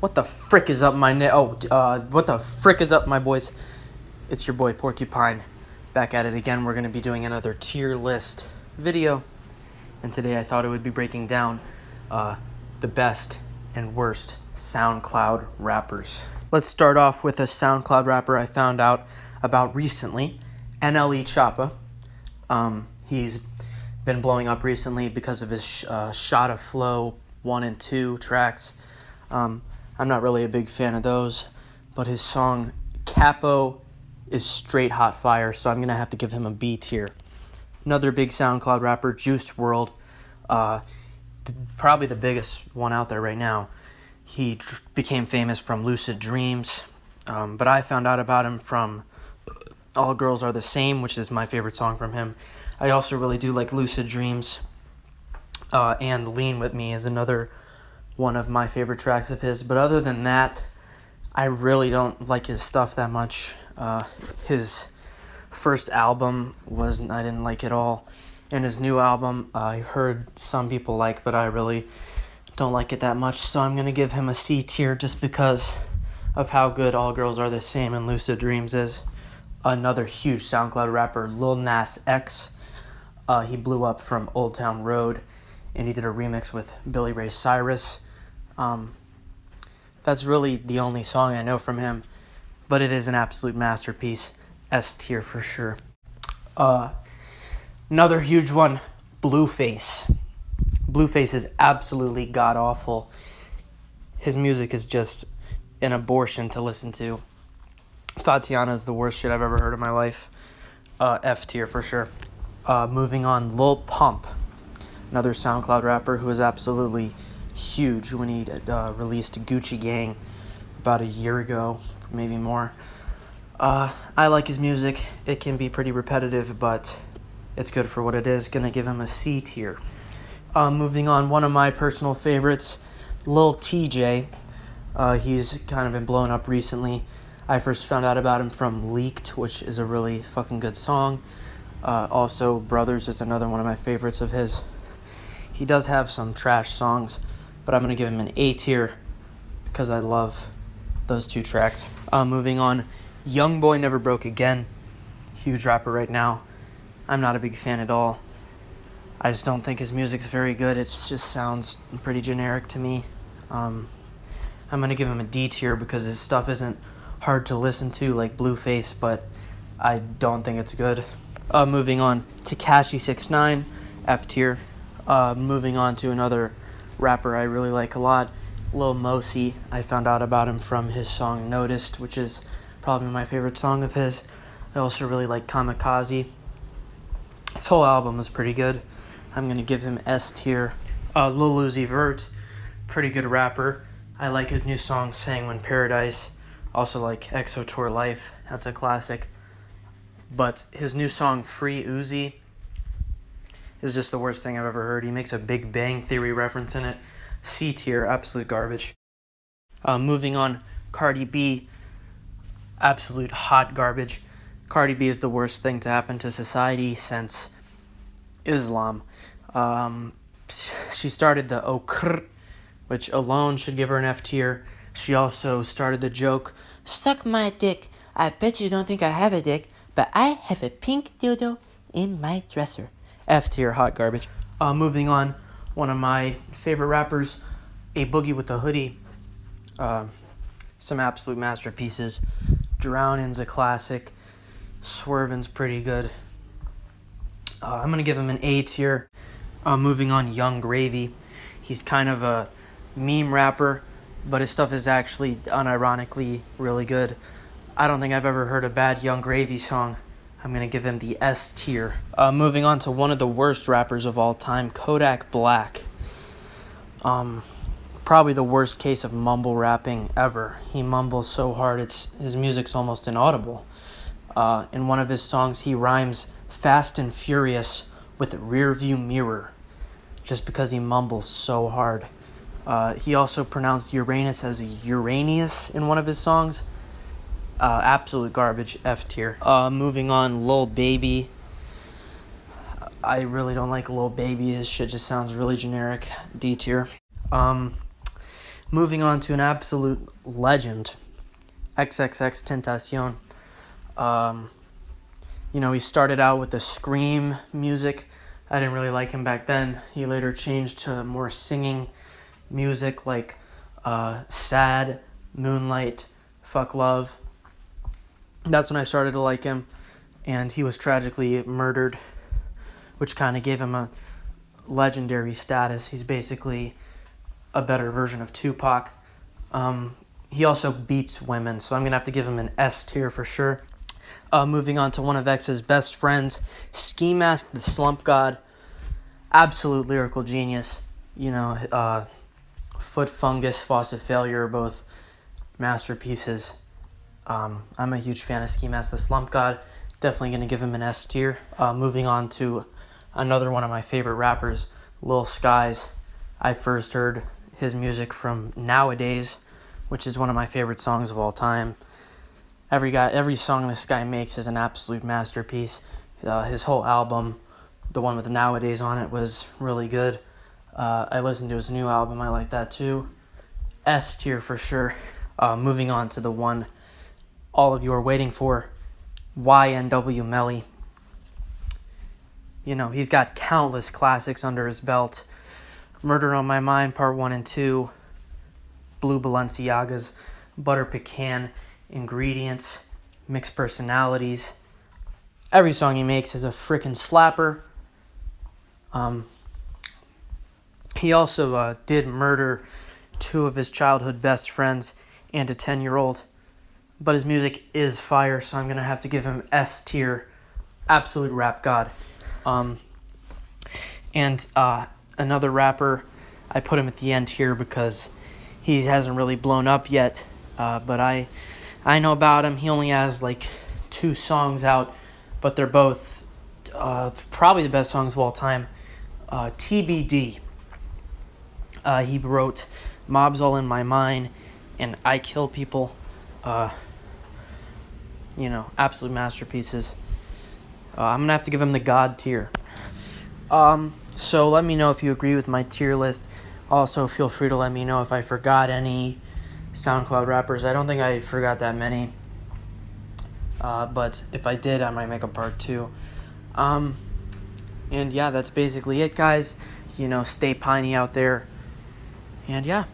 What the frick is up, what the frick is up, my boys? It's your boy Porcupine, back at it again. We're going to be doing another tier list video, and today I thought it would be breaking down the best and worst SoundCloud rappers. Let's start off with a SoundCloud rapper I found out about recently, NLE Choppa. He's been blowing up recently because of his Shot of Flow 1 and 2 tracks. I'm not really a big fan of those, but his song Capo is straight hot fire, so I'm going to have to give him a B tier. Another big SoundCloud rapper, Juice WRLD, probably the biggest one out there right now. He became famous from Lucid Dreams, but I found out about him from All Girls Are the Same, which is my favorite song from him. I also really do like Lucid Dreams, and Lean With Me is another one of my favorite tracks of his. But other than that, I really don't like his stuff that much. His first album I didn't like at all. And his new album, I heard some people like, but I really don't like it that much. So I'm going to give him a C tier just because of how good All Girls Are the Same and Lucid Dreams is. Another huge SoundCloud rapper, Lil Nas X. He blew up from Old Town Road, and he did a remix with Billy Ray Cyrus. That's really the only song I know from him, but it is an absolute masterpiece. S tier for sure. Another huge one, Blueface. Blueface is absolutely god-awful. His music is just an abortion to listen to. Tatiana is the worst shit I've ever heard in my life. F tier for sure. Moving on, Lil Pump, another SoundCloud rapper who is absolutely huge when he released Gucci Gang about a year ago, maybe more. I like his music. It can be pretty repetitive, but it's good for what it is. Gonna give him a C tier. Moving on, one of my personal favorites, Lil TJ. He's kind of been blown up recently. I first found out about him from Leaked, which is a really fucking good song. Also, Brothers is another one of my favorites of his. He does have some trash songs, but I'm going to give him an A tier because I love those two tracks. Moving on, Youngboy Never Broke Again. Huge rapper right now. I'm not a big fan at all. I just don't think his music's very good. It just sounds pretty generic to me. I'm going to give him a D tier because his stuff isn't hard to listen to like Blueface, but I don't think it's good. Moving on, Tekashi 6ix9ine, F tier. Moving on to another rapper I really like a lot, Lil Mosey. I found out about him from his song Noticed, which is probably my favorite song of his. I also really like Kamikaze. His whole album is pretty good. I'm going to give him S tier. Lil Uzi Vert, pretty good rapper. I like his new song Sanguine Paradise. Also like EXO Tour Life. That's a classic. But his new song Free Uzi is just the worst thing I've ever heard. He makes a Big Bang Theory reference in it. C tier, absolute garbage. Moving on, Cardi B, absolute hot garbage. Cardi B is the worst thing to happen to society since Islam. She started the okr, which alone should give her an F tier. She also started the joke, "Suck my dick. I bet you don't think I have a dick, but I have a pink dildo in my dresser." F tier, hot garbage. Moving on, one of my favorite rappers, A Boogie with the Hoodie. Some absolute masterpieces. Drowning's a classic. Swervin's pretty good. I'm going to give him an A tier. Moving on, Young Gravy. He's kind of a meme rapper, but his stuff is actually unironically really good. I don't think I've ever heard a bad Young Gravy song. I'm going to give him the S tier. Moving on to one of the worst rappers of all time, Kodak Black. Probably the worst case of mumble rapping ever. He mumbles so hard, his music's almost inaudible. In one of his songs, he rhymes Fast and Furious with rear view mirror just because he mumbles so hard. He also pronounced Uranus as Uranius in one of his songs. Absolute garbage, F tier. Moving on, Lil Baby. I really don't like Lil Baby. His shit just sounds really generic, D tier. Moving on to an absolute legend, XXX Tentacion. He started out with the scream music. I didn't really like him back then. He later changed to more singing music like Sad, Moonlight, Fuck Love. That's when I started to like him. And he was tragically murdered, which kind of gave him a legendary status. He's basically a better version of Tupac. He also beats women, so I'm going to have to give him an S tier for sure. Moving on to one of X's best friends, Ski Mask, the Slump God. Absolute lyrical genius. Foot Fungus, Faucet Failure are both masterpieces. I'm a huge fan of Ski Mask, the Slump God. Definitely going to give him an S tier. Moving on to another one of my favorite rappers, Lil Skies. I first heard his music from Nowadays, which is one of my favorite songs of all time. Every song this guy makes is an absolute masterpiece. His whole album, the one with Nowadays on it, was really good. I listened to his new album. I like that too. S tier for sure. Moving on to the one all of you are waiting for, YNW Melly. He's got countless classics under his belt. Murder on My Mind, Part 1 and 2. Blue Balenciagas, Butter Pecan, Ingredients, Mixed Personalities. Every song he makes is a freaking slapper. He also did murder 2 of his childhood best friends and a 10-year-old. But his music is fire, so I'm going to have to give him S tier. Absolute rap god. And another rapper, I put him at the end here because he hasn't really blown up yet. But I know about him. He only has like 2 songs out, but they're both probably the best songs of all time. TBD. He wrote Mob's All in My Mind and I Kill People. Absolute masterpieces. I'm going to have to give him the God tier. So let me know if you agree with my tier list. Also, feel free to let me know if I forgot any SoundCloud rappers. I don't think I forgot that many. But if I did, I might make a part 2. And yeah, that's basically it, guys. Stay piney out there. And yeah.